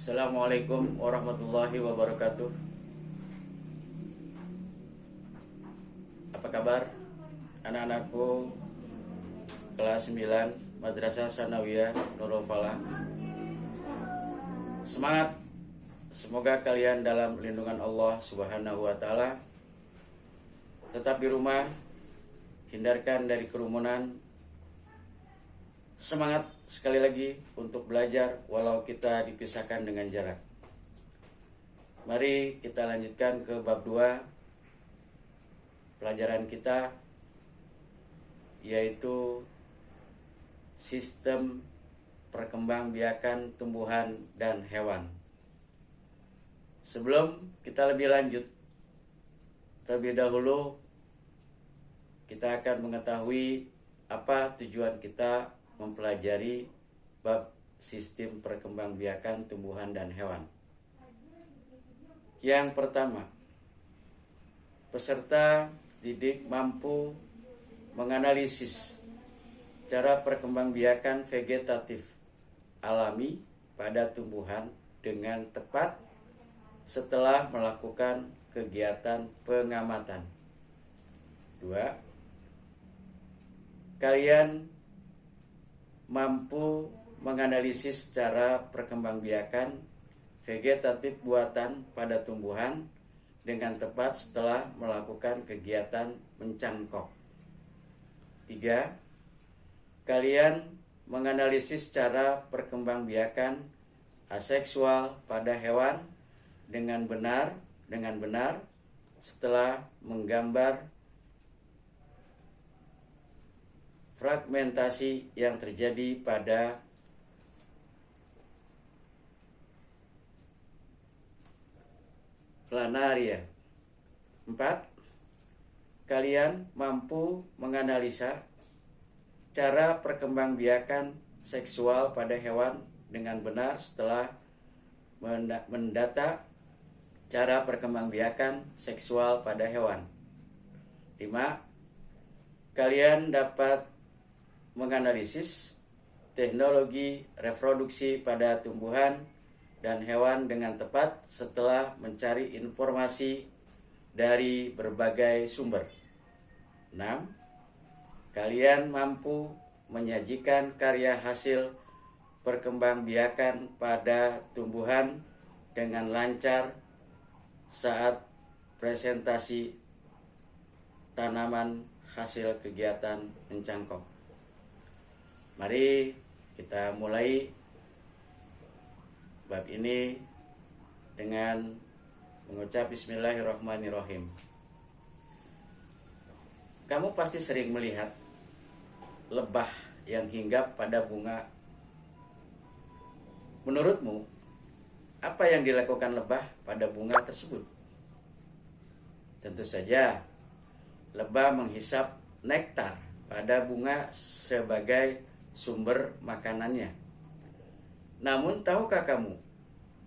Assalamualaikum warahmatullahi wabarakatuh. Apa kabar anak-anakku kelas 9 Madrasah Sanawiyah Nurul Falah? Semangat. Semoga kalian dalam lindungan Allah Subhanahu wa taala. Tetap di rumah, hindarkan dari kerumunan. Semangat sekali lagi untuk belajar walau kita dipisahkan dengan jarak. Mari kita lanjutkan ke bab 2 pelajaran kita, yaitu sistem perkembangbiakan tumbuhan dan hewan. Sebelum kita lebih lanjut, terlebih dahulu kita akan mengetahui apa tujuan kita mempelajari bab sistem perkembangbiakan tumbuhan dan hewan. Yang pertama, peserta didik mampu menganalisis cara perkembangbiakan vegetatif alami pada tumbuhan dengan tepat setelah melakukan kegiatan pengamatan. 2. Kalian mampu menganalisis cara perkembangbiakan vegetatif buatan pada tumbuhan dengan tepat setelah melakukan kegiatan mencangkok. 3. Kalian menganalisis cara perkembangbiakan aseksual pada hewan dengan benar setelah menggambar fragmentasi yang terjadi pada planaria. 4. Kalian mampu menganalisa cara perkembangbiakan seksual pada hewan dengan benar setelah mendata cara perkembangbiakan seksual pada hewan. 5. Kalian dapat menganalisis teknologi reproduksi pada tumbuhan dan hewan dengan tepat setelah mencari informasi dari berbagai sumber. 6. Kalian mampu menyajikan karya hasil perkembangbiakan pada tumbuhan dengan lancar saat presentasi tanaman hasil kegiatan mencangkok. Mari kita mulai bab ini dengan mengucap Bismillahirrahmanirrahim. Kamu pasti sering melihat lebah yang hinggap pada bunga. Menurutmu, apa yang dilakukan lebah pada bunga tersebut? Tentu saja, lebah menghisap nektar pada bunga sebagai sumber makanannya. Namun, tahukah kamu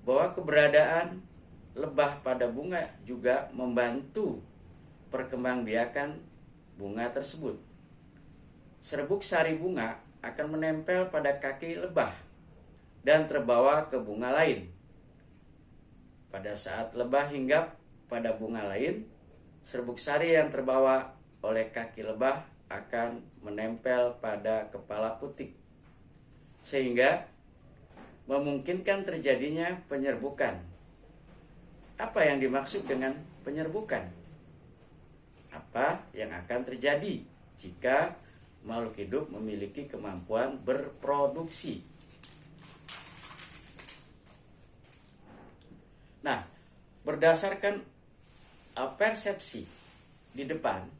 bahwa keberadaan lebah pada bunga juga membantu perkembangbiakan bunga tersebut? Serbuk sari bunga akan menempel pada kaki lebah dan terbawa ke bunga lain. Pada saat lebah hinggap pada bunga lain, serbuk sari yang terbawa oleh kaki lebah akan menempel pada kepala putik, sehingga memungkinkan terjadinya penyerbukan. Apa yang dimaksud dengan penyerbukan? Apa yang akan terjadi jika makhluk hidup memiliki kemampuan berproduksi? Nah, berdasarkan persepsi di depan,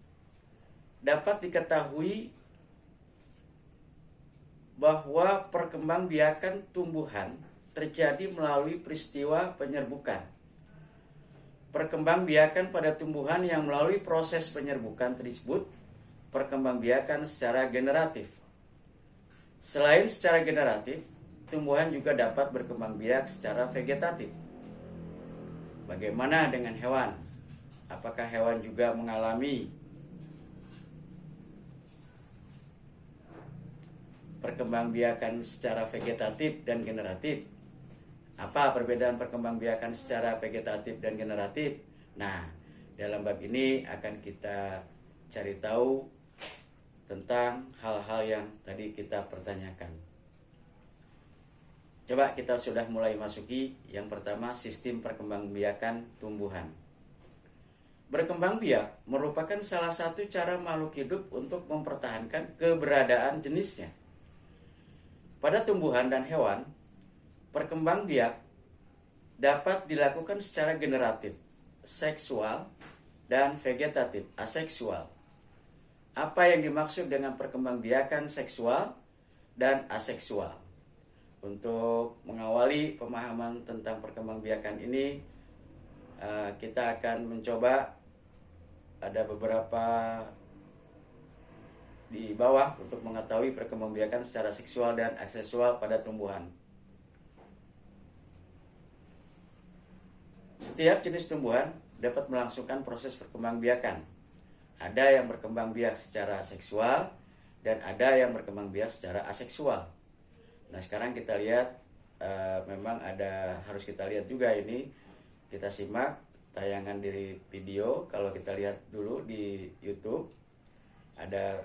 dapat diketahui bahwa perkembangbiakan tumbuhan terjadi melalui peristiwa penyerbukan. Perkembangbiakan pada tumbuhan yang melalui proses penyerbukan tersebut perkembangbiakan secara generatif. Selain secara generatif, tumbuhan juga dapat berkembangbiak secara vegetatif. Bagaimana dengan hewan? Apakah hewan juga mengalami perkembangbiakan secara vegetatif dan generatif? Apa perbedaan perkembangbiakan secara vegetatif dan generatif? Nah, dalam bab ini akan kita cari tahu tentang hal-hal yang tadi kita pertanyakan. Coba kita sudah mulai masuki yang pertama, sistem perkembangbiakan tumbuhan. Berkembang biak merupakan salah satu cara makhluk hidup untuk mempertahankan keberadaan jenisnya. Pada tumbuhan dan hewan, perkembang biak dapat dilakukan secara generatif, seksual, dan vegetatif, aseksual. Apa yang dimaksud dengan perkembangbiakan seksual dan aseksual? Untuk mengawali pemahaman tentang perkembangbiakan ini, kita akan mencoba ada beberapa di bawah untuk mengetahui perkembangbiakan secara seksual dan aseksual pada tumbuhan. Setiap jenis tumbuhan dapat melangsungkan proses perkembangbiakan. Ada yang berkembang biak secara seksual dan ada yang berkembang biak secara aseksual. Nah, sekarang kita lihat memang harus kita lihat juga ini. Kita simak tayangan dari video. Kalau kita lihat dulu di YouTube, ada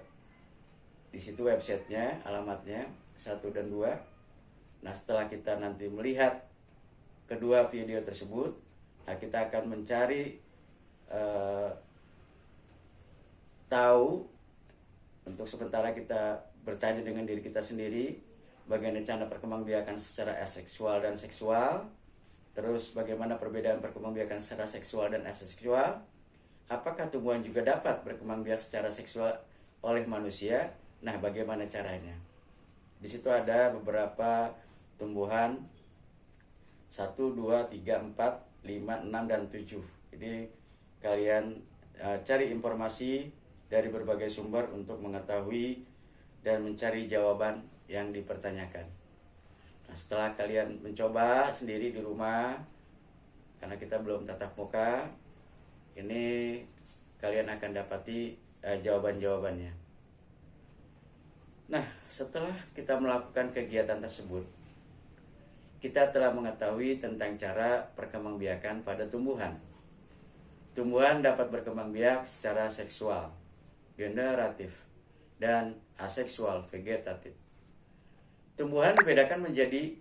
di situ websitenya, alamatnya 1 dan 2. Nah, setelah kita nanti melihat kedua video tersebut, kita akan mencari tahu. Untuk sementara kita bertanya dengan diri kita sendiri, bagaimana cara perkembangbiakan secara aseksual dan seksual, terus bagaimana perbedaan perkembangbiakan secara seksual dan aseksual, apakah tumbuhan juga dapat berkembangbiak secara seksual oleh manusia. Nah, bagaimana caranya? Di situ ada beberapa tumbuhan 1, 2, 3, 4, 5, 6, dan 7. Jadi kalian cari informasi dari berbagai sumber untuk mengetahui dan mencari jawaban yang dipertanyakan. Nah, setelah kalian mencoba sendiri di rumah, karena kita belum tatap muka, ini kalian akan dapati jawaban-jawabannya. Nah, setelah kita melakukan kegiatan tersebut, kita telah mengetahui tentang cara perkembangbiakan pada tumbuhan. Tumbuhan dapat berkembang biak secara seksual, generatif, dan aseksual, vegetatif. Tumbuhan dibedakan menjadi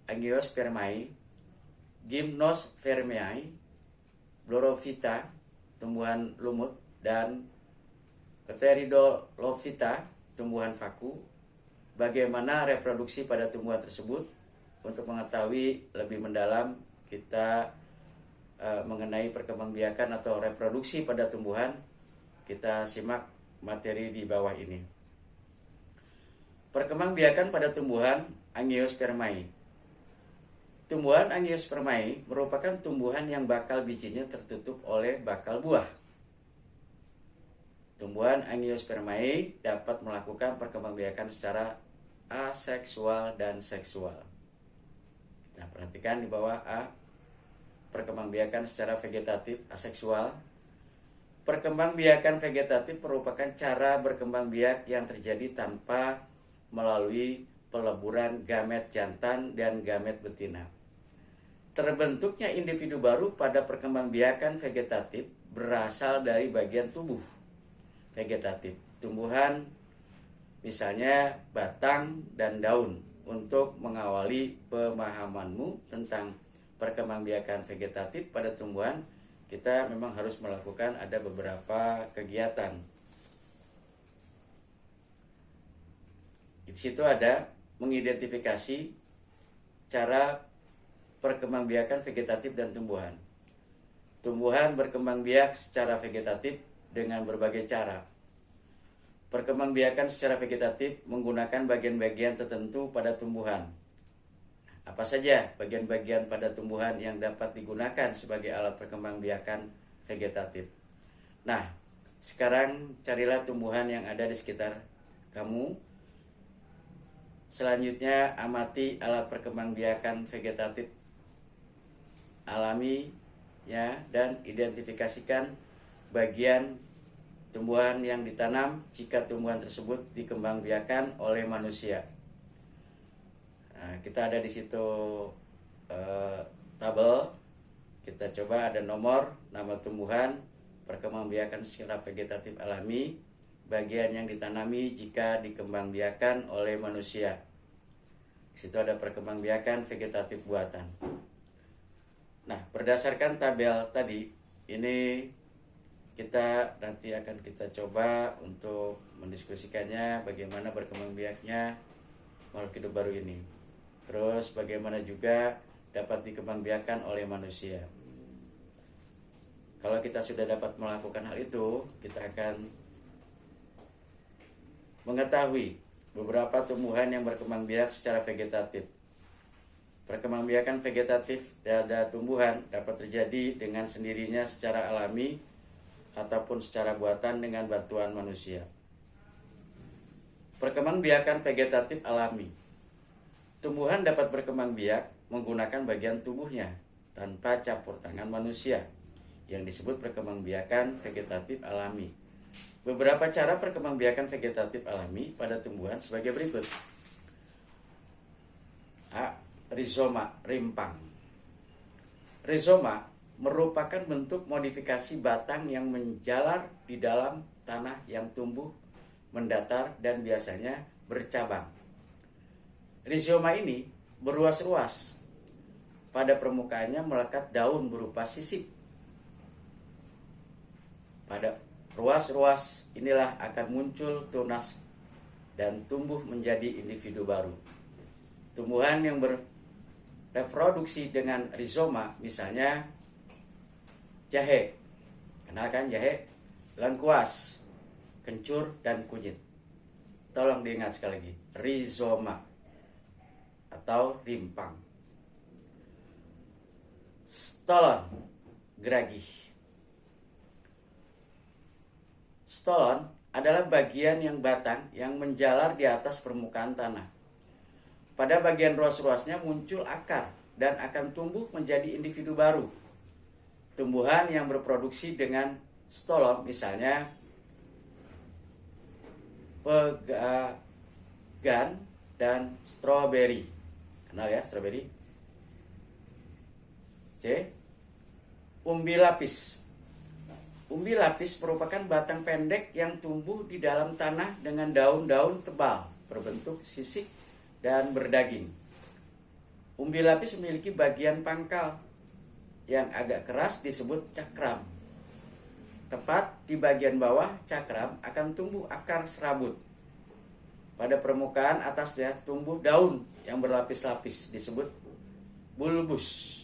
Angiospermae, Gymnospermae, Chlorophyta, tumbuhan lumut, dan Pteridophyta, tumbuhan vaku. Bagaimana reproduksi pada tumbuhan tersebut? Untuk mengetahui lebih mendalam kita mengenai perkembangbiakan atau reproduksi pada tumbuhan, kita simak materi di bawah ini. Perkembangbiakan pada tumbuhan Angiospermae. Tumbuhan Angiospermae merupakan tumbuhan yang bakal bijinya tertutup oleh bakal buah. Tumbuhan Angiospermae dapat melakukan perkembangbiakan secara aseksual dan seksual. Nah, perhatikan di bawah A, perkembangbiakan secara vegetatif aseksual. Perkembangbiakan vegetatif merupakan cara berkembang biak yang terjadi tanpa melalui peleburan gamet jantan dan gamet betina. Terbentuknya individu baru pada perkembangbiakan vegetatif berasal dari bagian tubuh vegetatif tumbuhan, misalnya batang dan daun. Untuk mengawali pemahamanmu tentang perkembangbiakan vegetatif pada tumbuhan, kita memang harus melakukan ada beberapa kegiatan. Di situ ada mengidentifikasi cara perkembangbiakan vegetatif dan tumbuhan. Tumbuhan berkembang biak secara vegetatif dengan berbagai cara. Perkembangbiakan secara vegetatif menggunakan bagian-bagian tertentu pada tumbuhan. Apa saja bagian-bagian pada tumbuhan yang dapat digunakan sebagai alat perkembangbiakan vegetatif? Nah, sekarang carilah tumbuhan yang ada di sekitar kamu. Selanjutnya, amati alat perkembangbiakan vegetatif alami ya, dan identifikasikan bagian tumbuhan yang ditanam jika tumbuhan tersebut dikembangbiakan oleh manusia. Nah, kita ada di situ tabel. Kita coba ada nomor, nama tumbuhan, perkembangbiakan secara vegetatif alami, bagian yang ditanami jika dikembangbiakan oleh manusia. Di situ ada perkembangbiakan vegetatif buatan. Nah, berdasarkan tabel tadi, ini kita nanti akan kita coba untuk mendiskusikannya bagaimana berkembangbiaknya makhluk hidup baru ini. Terus bagaimana juga dapat dikembangbiakan oleh manusia. Kalau kita sudah dapat melakukan hal itu, kita akan mengetahui beberapa tumbuhan yang berkembang biak secara vegetatif. Perkembangbiakan vegetatif pada tumbuhan dapat terjadi dengan sendirinya secara alami ataupun secara buatan dengan bantuan manusia. Perkembangbiakan vegetatif alami. Tumbuhan dapat berkembang biak menggunakan bagian tubuhnya tanpa campur tangan manusia, yang disebut perkembangbiakan vegetatif alami. Beberapa cara perkembangbiakan vegetatif alami pada tumbuhan sebagai berikut. A. Rizoma, rimpang. Rizoma merupakan bentuk modifikasi batang yang menjalar di dalam tanah yang tumbuh mendatar dan biasanya bercabang. Rizoma ini beruas-ruas. Pada permukaannya melekat daun berupa sisik. Pada ruas-ruas inilah akan muncul tunas dan tumbuh menjadi individu baru. Tumbuhan yang bereproduksi dengan rizoma, misalnya jahe. Kenal kan jahe? Lengkuas, kencur, dan kunyit. Tolong diingat sekali lagi, rizoma atau rimpang. Stolon, geragih. Stolon adalah bagian yang batang yang menjalar di atas permukaan tanah. Pada bagian ruas-ruasnya muncul akar dan akan tumbuh menjadi individu baru. Tumbuhan yang berproduksi dengan stolon misalnya pegagan dan stroberi. Kenal ya stroberi? C. Umbi lapis. Umbi lapis merupakan batang pendek yang tumbuh di dalam tanah dengan daun-daun tebal berbentuk sisik dan berdaging. Umbi lapis memiliki bagian pangkal yang agak keras disebut cakram. Tepat di bagian bawah cakram akan tumbuh akar serabut. Pada permukaan atasnya tumbuh daun yang berlapis-lapis disebut bulbus.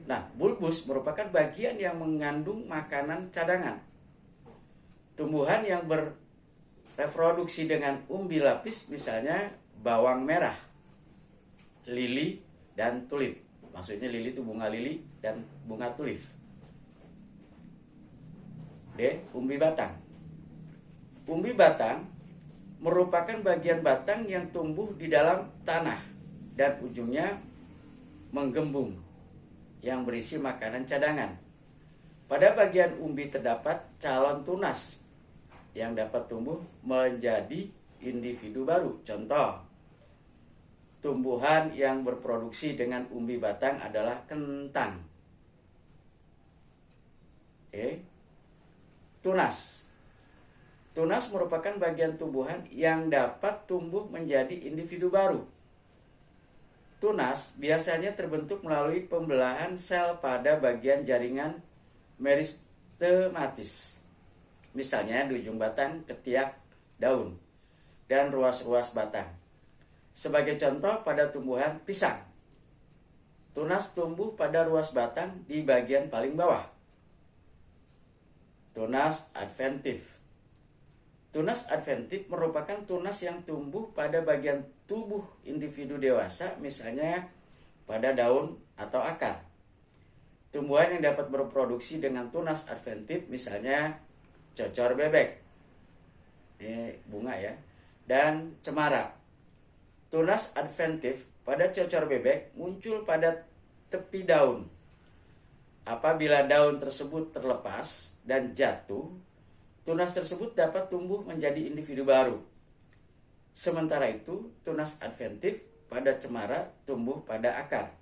Nah, bulbus merupakan bagian yang mengandung makanan cadangan. Tumbuhan yang bereproduksi dengan umbi lapis misalnya bawang merah, lili, dan tulip. Maksudnya lili itu bunga lili dan bunga tulip. D. Umbi batang. Umbi batang merupakan bagian batang yang tumbuh di dalam tanah dan ujungnya menggembung yang berisi makanan cadangan. Pada bagian umbi terdapat calon tunas yang dapat tumbuh menjadi individu baru. Contoh, tumbuhan yang berproduksi dengan umbi batang adalah kentang. Tunas. Tunas merupakan bagian tumbuhan yang dapat tumbuh menjadi individu baru. Tunas biasanya terbentuk melalui pembelahan sel pada bagian jaringan meristematis. Misalnya di ujung batang, ketiak, daun, dan ruas-ruas batang. Sebagai contoh pada tumbuhan pisang. Tunas tumbuh pada ruas batang di bagian paling bawah. Tunas adventif. Tunas adventif merupakan tunas yang tumbuh pada bagian tubuh individu dewasa, misalnya pada daun atau akar. Tumbuhan yang dapat berproduksi dengan tunas adventif, misalnya cocor bebek, ini bunga ya, dan cemara. Tunas adventif pada cocor bebek muncul pada tepi daun. Apabila daun tersebut terlepas dan jatuh, tunas tersebut dapat tumbuh menjadi individu baru. Sementara itu, tunas adventif pada cemara tumbuh pada akar.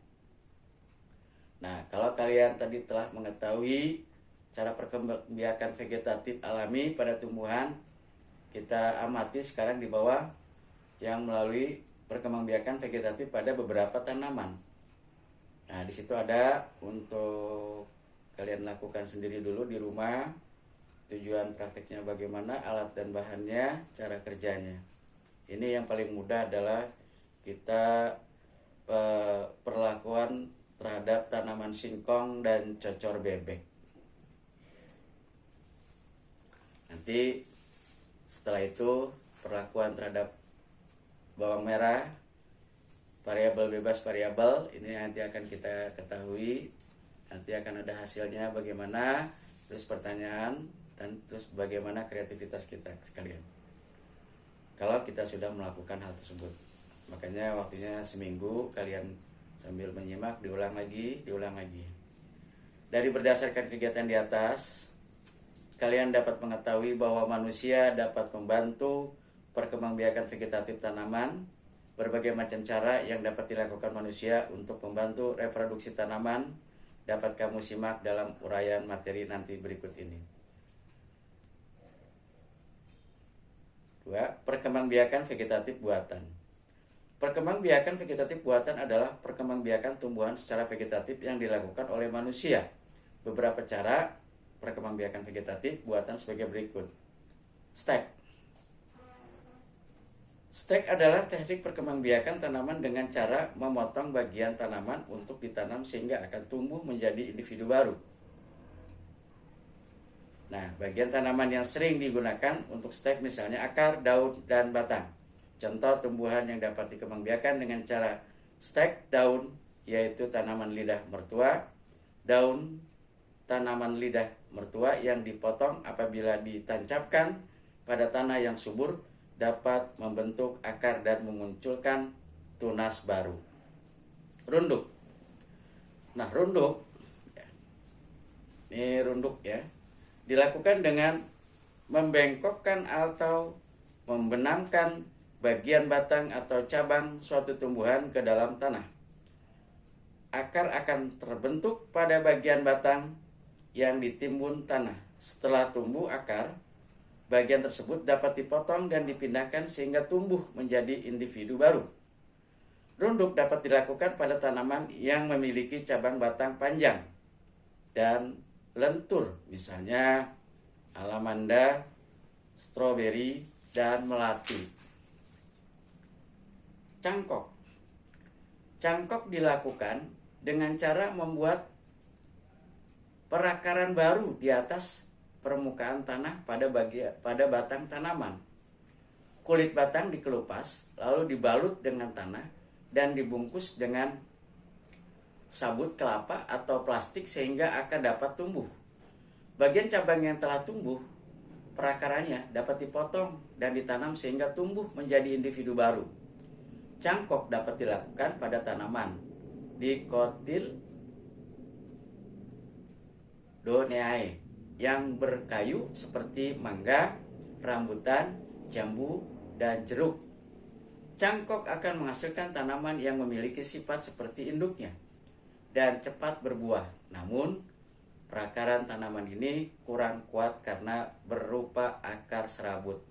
Nah, kalau kalian tadi telah mengetahui cara perkembangbiakan vegetatif alami pada tumbuhan, kita amati sekarang di bawah yang melalui perkembangbiakan vegetatif pada beberapa tanaman. Nah, di situ ada untuk kalian lakukan sendiri dulu di rumah. Tujuan prakteknya bagaimana, alat dan bahannya, cara kerjanya. Ini yang paling mudah adalah kita perlakuan terhadap tanaman singkong dan cocor bebek. Nanti setelah itu perlakuan terhadap bawang merah, variabel bebas variabel, ini nanti akan kita ketahui. Nanti akan ada hasilnya bagaimana, terus pertanyaan, dan terus bagaimana kreativitas kita sekalian kalau kita sudah melakukan hal tersebut. Makanya waktunya seminggu, kalian sambil menyimak, diulang lagi. Dari berdasarkan kegiatan di atas, kalian dapat mengetahui bahwa manusia dapat membantu perkembangbiakan vegetatif tanaman. Berbagai macam cara yang dapat dilakukan manusia untuk membantu reproduksi tanaman dapat kamu simak dalam uraian materi nanti berikut ini. 2. Perkembangbiakan vegetatif buatan. Perkembangbiakan vegetatif buatan adalah perkembangbiakan tumbuhan secara vegetatif yang dilakukan oleh manusia. Beberapa cara perkembangbiakan vegetatif buatan sebagai berikut. Stek. Stek adalah teknik perkembangbiakan tanaman dengan cara memotong bagian tanaman untuk ditanam sehingga akan tumbuh menjadi individu baru. Nah, bagian tanaman yang sering digunakan untuk stek misalnya akar, daun, dan batang. Contoh tumbuhan yang dapat dikembangbiakan dengan cara stek daun yaitu tanaman lidah mertua, daun tanaman lidah mertua yang dipotong apabila ditancapkan pada tanah yang subur dapat membentuk akar dan memunculkan tunas baru. Runduk. Nah, runduk, ini runduk ya, dilakukan dengan membengkokkan atau membenamkan bagian batang atau cabang suatu tumbuhan ke dalam tanah. Akar akan terbentuk pada bagian batang yang ditimbun tanah. Setelah tumbuh akar, bagian tersebut dapat dipotong dan dipindahkan sehingga tumbuh menjadi individu baru. Runduk dapat dilakukan pada tanaman yang memiliki cabang batang panjang dan lentur, misalnya alamanda, stroberi, dan melati. Cangkok. Cangkok dilakukan dengan cara membuat perakaran baru di atas permukaan tanah pada batang tanaman. Kulit batang dikelupas, lalu dibalut dengan tanah dan dibungkus dengan sabut kelapa atau plastik sehingga akan dapat tumbuh. Bagian cabang yang telah tumbuh, perakarannya dapat dipotong dan ditanam sehingga tumbuh menjadi individu baru. Cangkok dapat dilakukan pada tanaman Dicotyledoneae yang berkayu seperti mangga, rambutan, jambu, dan jeruk. Cangkok akan menghasilkan tanaman yang memiliki sifat seperti induknya dan cepat berbuah. Namun, perakaran tanaman ini kurang kuat karena berupa akar serabut.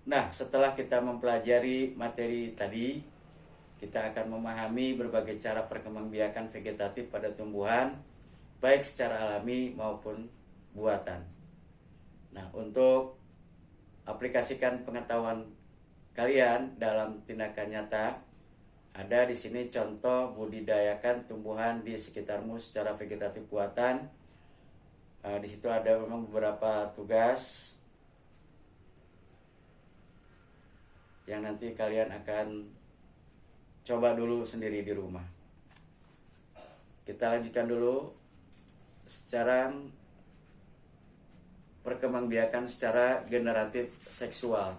Nah, setelah kita mempelajari materi tadi, kita akan memahami berbagai cara perkembangbiakan vegetatif pada tumbuhan, baik secara alami maupun buatan. Nah, untuk aplikasikan pengetahuan kalian dalam tindakan nyata, ada di sini contoh budidayakan tumbuhan di sekitarmu secara vegetatif buatan. Di situ ada memang beberapa tugas yang nanti kalian akan coba dulu sendiri di rumah. Kita lanjutkan dulu secara perkembangbiakan secara generatif seksual.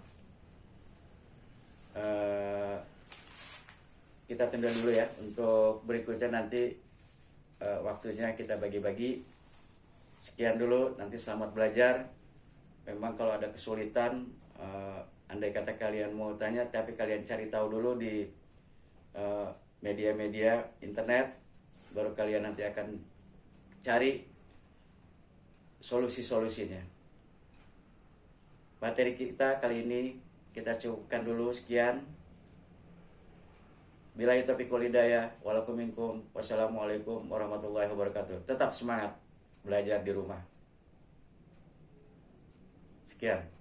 Kita tunda dulu ya, untuk berikutnya nanti waktunya kita bagi-bagi. Sekian dulu, nanti selamat belajar. Memang kalau ada kesulitan, andai kata kalian mau tanya, tapi kalian cari tahu dulu di media-media internet, baru kalian nanti akan cari solusi-solusinya. Materi kita kali ini kita cukupkan dulu, sekian. Billahi taufiq wal hidayah, walakum minkum. Wassalamualaikum warahmatullahi wabarakatuh. Tetap semangat belajar di rumah. Sekian.